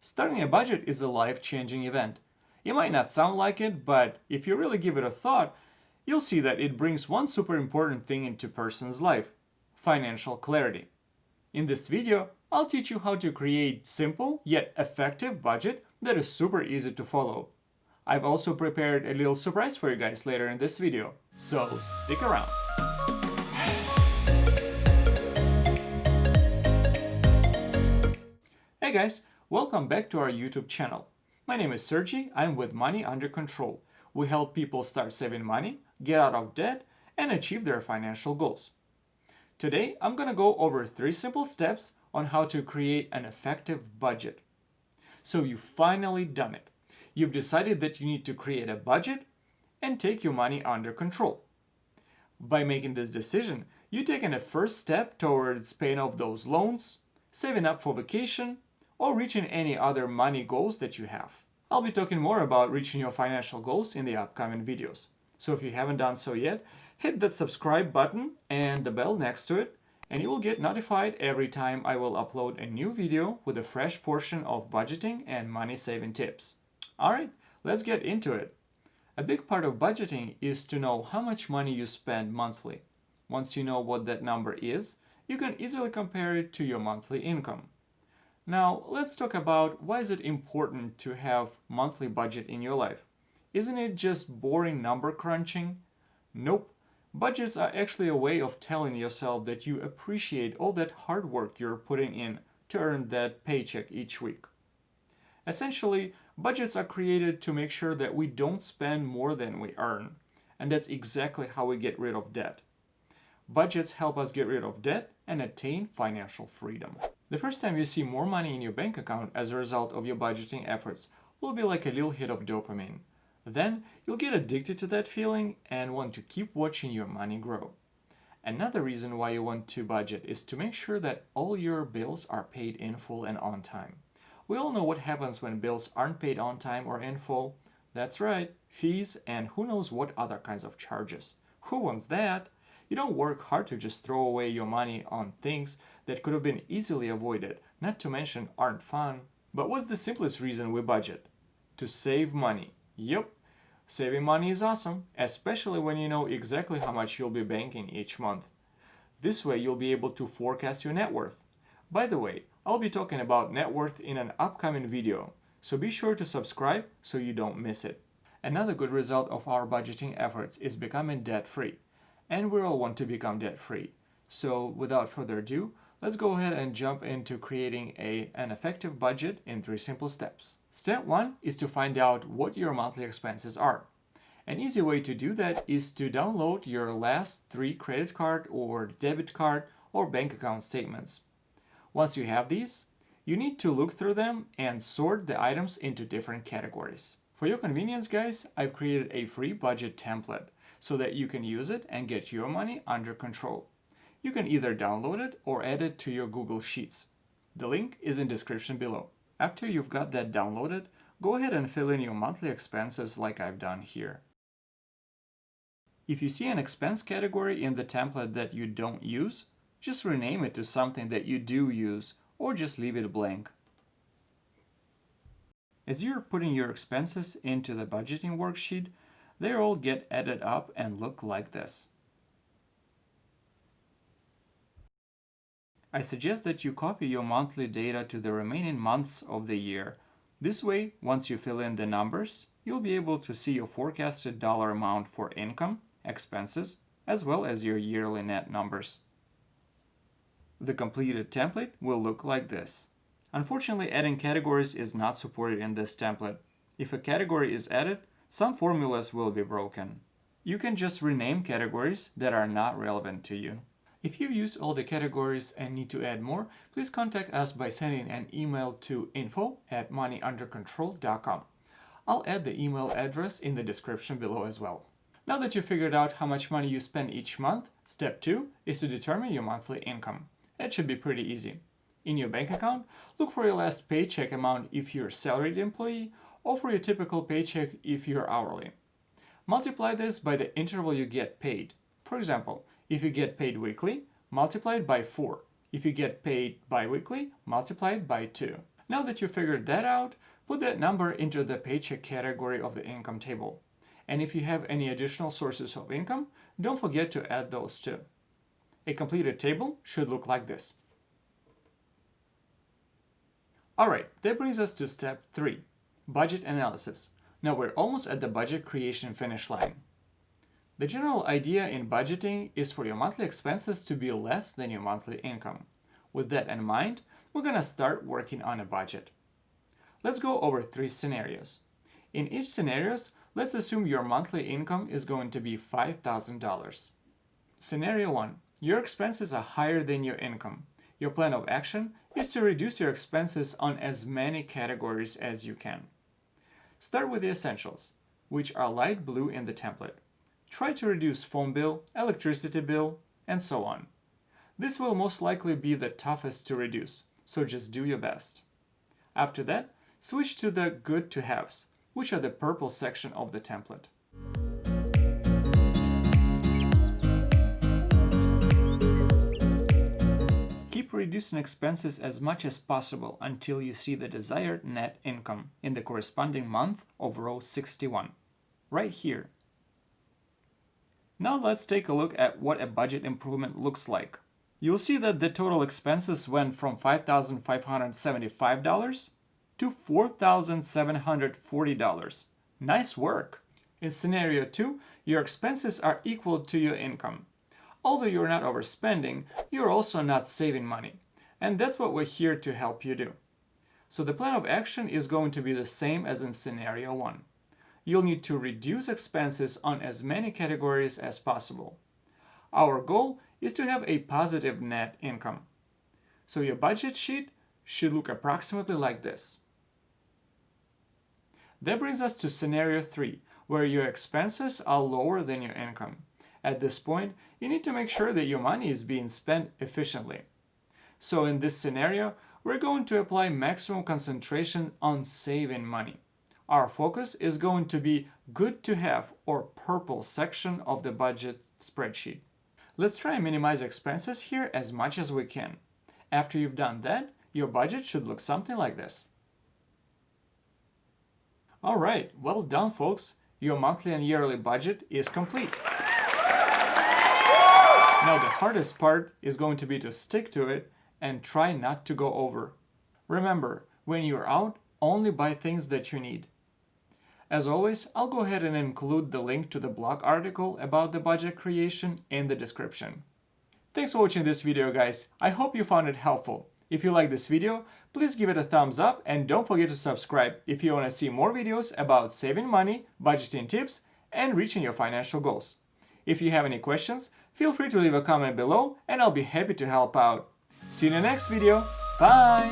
Starting a budget is a life-changing event. It might not sound like it, but if you really give it a thought, you'll see that it brings one super important thing into a person's life: financial clarity. In this video, I'll teach you how to create simple yet effective budget that is super easy to follow. I've also prepared a little surprise for you guys later in this video, so stick around. Hey guys, welcome back to our YouTube channel. My name is Sergi, I'm with Money Under Control. We help people start saving money, get out of debt, and achieve their financial goals. Today, I'm going to go over 3 simple steps on how to create an effective budget. So you've finally done it. You've decided that you need to create a budget and take your money under control. By making this decision, you've taken a first step towards paying off those loans, saving up for vacation, or reaching any other money goals that you have. I'll be talking more about reaching your financial goals in the upcoming videos. So if you haven't done so yet, hit that subscribe button and the bell next to it, and you will get notified every time I will upload a new video with a fresh portion of budgeting and money saving tips. Alright, let's get into it. A big part of budgeting is to know how much money you spend monthly. Once you know what that number is, you can easily compare it to your monthly income. Now, let's talk about why is it important to have monthly budget in your life. Isn't it just boring number crunching? Nope. Budgets are actually a way of telling yourself that you appreciate all that hard work you're putting in to earn that paycheck each week. Essentially, budgets are created to make sure that we don't spend more than we earn, and that's exactly how we get rid of debt. Budgets help us get rid of debt and attain financial freedom. The first time you see more money in your bank account as a result of your budgeting efforts will be like a little hit of dopamine. Then you'll get addicted to that feeling and want to keep watching your money grow. Another reason why you want to budget is to make sure that all your bills are paid in full and on time. We all know what happens when bills aren't paid on time or in full. That's right, fees and who knows what other kinds of charges. Who wants that? You don't work hard to just throw away your money on things that could have been easily avoided, not to mention aren't fun. But what's the simplest reason we budget? To save money. Yep, saving money is awesome, especially when you know exactly how much you'll be banking each month. This way you'll be able to forecast your net worth. By the way, I'll be talking about net worth in an upcoming video, so be sure to subscribe so you don't miss it. Another good result of our budgeting efforts is becoming debt-free. And we all want to become debt-free. So without further ado, let's go ahead and jump into creating an effective budget in 3 simple steps. Step 1 is to find out what your monthly expenses are. An easy way to do that is to download your last 3 credit card or debit card or bank account statements. Once you have these, you need to look through them and sort the items into different categories. For your convenience, guys, I've created a free budget template so that you can use it and get your money under control. You can either download it or add it to your Google Sheets. The link is in the description below. After you've got that downloaded, go ahead and fill in your monthly expenses like I've done here. If you see an expense category in the template that you don't use, just rename it to something that you do use or just leave it blank. As you're putting your expenses into the budgeting worksheet, they all get added up and look like this. I suggest that you copy your monthly data to the remaining months of the year. This way, once you fill in the numbers, you'll be able to see your forecasted dollar amount for income, expenses, as well as your yearly net numbers. The completed template will look like this. Unfortunately, adding categories is not supported in this template. If a category is added, some formulas will be broken. You can just rename categories that are not relevant to you. If you've used all the categories and need to add more, please contact us by sending an email to info@moneyundercontrol.com. I'll add the email address in the description below as well. Now that you've figured out how much money you spend each month, step 2 is to determine your monthly income. That should be pretty easy. In your bank account, look for your last paycheck amount if you're a salaried employee, or for your typical paycheck if you're hourly. Multiply this by the interval you get paid. For example, if you get paid weekly, multiply it by 4. If you get paid bi-weekly, multiply it by 2. Now that you figured that out, put that number into the paycheck category of the income table. And if you have any additional sources of income, don't forget to add those too. A completed table should look like this. Alright, that brings us to step 3, budget analysis. Now we're almost at the budget creation finish line. The general idea in budgeting is for your monthly expenses to be less than your monthly income. With that in mind, we're going to start working on a budget. Let's go over 3 scenarios. In each scenario, let's assume your monthly income is going to be $5,000. Scenario 1. Your expenses are higher than your income. Your plan of action is to reduce your expenses on as many categories as you can. Start with the essentials, which are light blue in the template. Try to reduce phone bill, electricity bill, and so on. This will most likely be the toughest to reduce, so just do your best. After that, switch to the good to haves, which are the purple section of the template. Keep reducing expenses as much as possible until you see the desired net income in the corresponding month of row 61, right here. Now let's take a look at what a budget improvement looks like. You'll see that the total expenses went from $5,575 to $4,740. Nice work! In scenario 2, your expenses are equal to your income. Although you're not overspending, you're also not saving money. And that's what we're here to help you do. So the plan of action is going to be the same as in scenario 1. You'll need to reduce expenses on as many categories as possible. Our goal is to have a positive net income. So your budget sheet should look approximately like this. That brings us to scenario 3, where your expenses are lower than your income. At this point, you need to make sure that your money is being spent efficiently. So in this scenario, we're going to apply maximum concentration on saving money. Our focus is going to be good to have or purple section of the budget spreadsheet. Let's try and minimize expenses here as much as we can. After you've done that, your budget should look something like this. Alright, well done folks. Your monthly and yearly budget is complete. Now the hardest part is going to be to stick to it and try not to go over. Remember, when you're out, only buy things that you need. As always, I'll go ahead and include the link to the blog article about the budget creation in the description. Thanks for watching this video, guys. I hope you found it helpful. If you like this video, please give it a thumbs up and don't forget to subscribe if you want to see more videos about saving money, budgeting tips, and reaching your financial goals. If you have any questions, feel free to leave a comment below and I'll be happy to help out. See you in the next video. Bye!